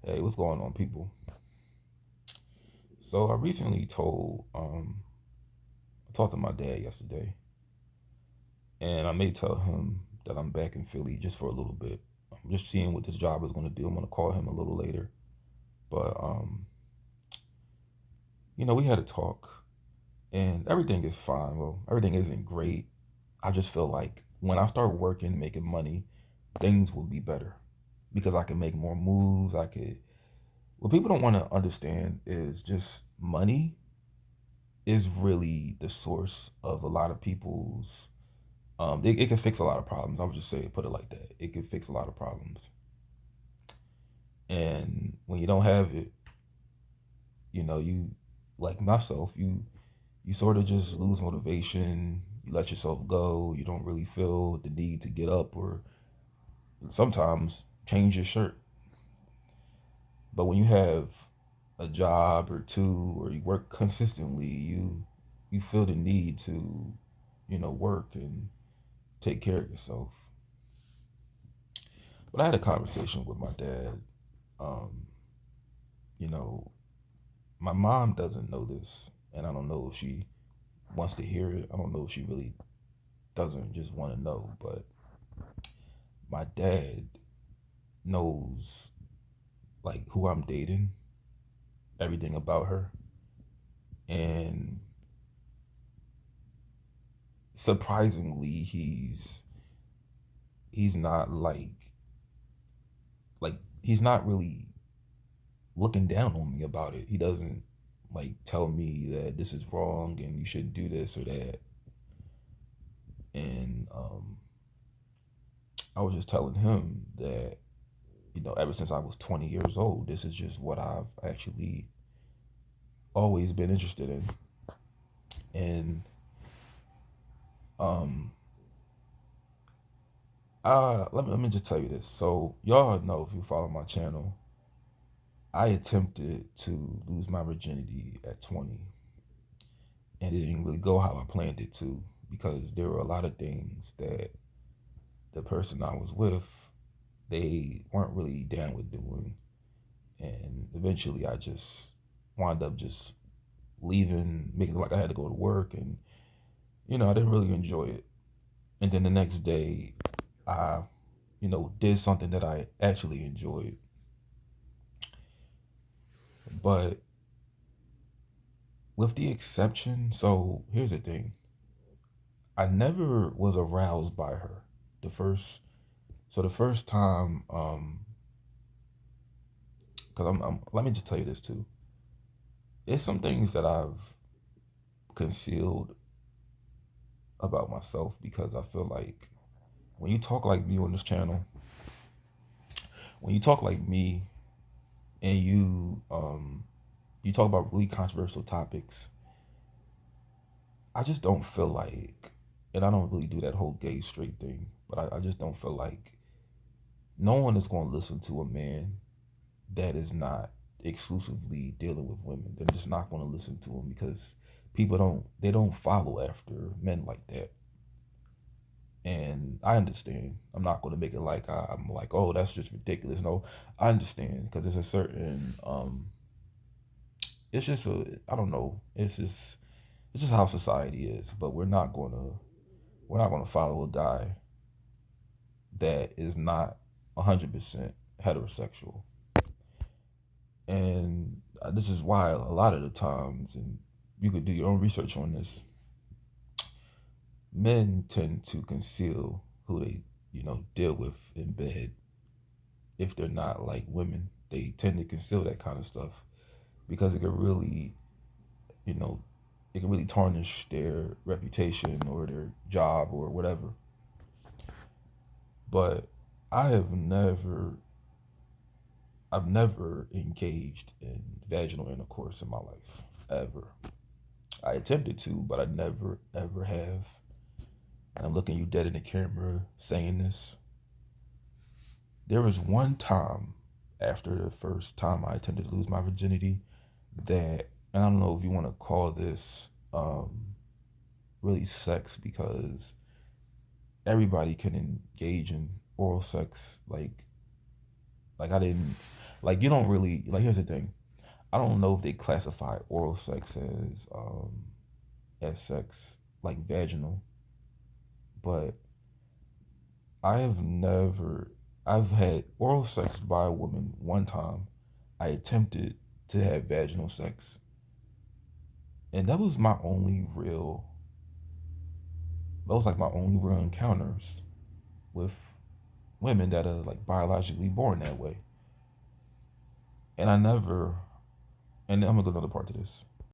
Hey, what's going on, people? So I recently I talked to my dad yesterday, and I may tell him that I'm back in Philly just for a little bit. I'm just seeing what this job is going to do. I'm going to call him a little later, but we had a talk, and everything is fine. Well, everything isn't great. I just feel like when I start working, making money, things will be better because I can make more moves. I could. What people don't want to understand is just money is really the source of a lot of people's it can fix a lot of problems. I would just say put it like that. It can fix a lot of problems. And when you don't have it, you like myself, you sort of just lose motivation, you let yourself go, you don't really feel the need to get up or sometimes change your shirt. But when you have a job or two or you work consistently, you feel the need to, work and take care of yourself. But I had a conversation with my dad. Um, you know, my mom doesn't know this, and I don't know if she wants to hear it. I don't know if she really doesn't just want to know, but my dad knows like who I'm dating, everything about her, and surprisingly, he's not like he's not really looking down on me about it. He doesn't like tell me that this is wrong and you shouldn't do this or that. And I was just telling him that, ever since I was 20 years old, this is just what I've actually always been interested in. And um, let me just tell you this. So y'all know if you follow my channel, I attempted to lose my virginity at 20, and it didn't really go how I planned it to because there were a lot of things that the person I was with they weren't really down with doing, and eventually I just wound up just leaving, making it like I had to go to work, and I didn't really enjoy it. And then the next day, I did something that I actually enjoyed. But with the exception, so here's the thing: I never was aroused by her. The first, the first time, because let me just tell you this too. It's some things that I've concealed about myself because I feel like when you talk like me on this channel, when you talk like me and you talk about really controversial topics, I just don't feel like, and I don't really do that whole gay straight thing, but I just don't feel like no one is going to listen to a man that is not exclusively dealing with women. They're just not going to listen to him because people don't follow after men like that. And I understand. I'm not going to make it like I'm like, oh, that's just ridiculous. No, I understand because there's a certain it's just I don't know. It's just how society is. But we're not gonna follow a guy that is not 100% heterosexual. And this is why a lot of the times, and you could do your own research on this, men tend to conceal who they deal with in bed. If they're not like women, they tend to conceal that kind of stuff because it could really, you know, it can really tarnish their reputation or their job or whatever. But I have I've never engaged in vaginal intercourse in my life, ever. I attempted to, but I never, ever have. I'm looking you dead in the camera saying this. There was one time after the first time I attempted to lose my virginity that, and I don't know if you want to call this really sex because everybody can engage in oral sex. Like I didn't. Like you don't really like. Here's the thing. I don't know if they classify oral sex as sex like vaginal, but I have never. I've had oral sex by a woman one time. I attempted to have vaginal sex, and that was my only real. That was like my only real encounters with women that are like biologically born that way. And I never. And I'm gonna go to another part to this.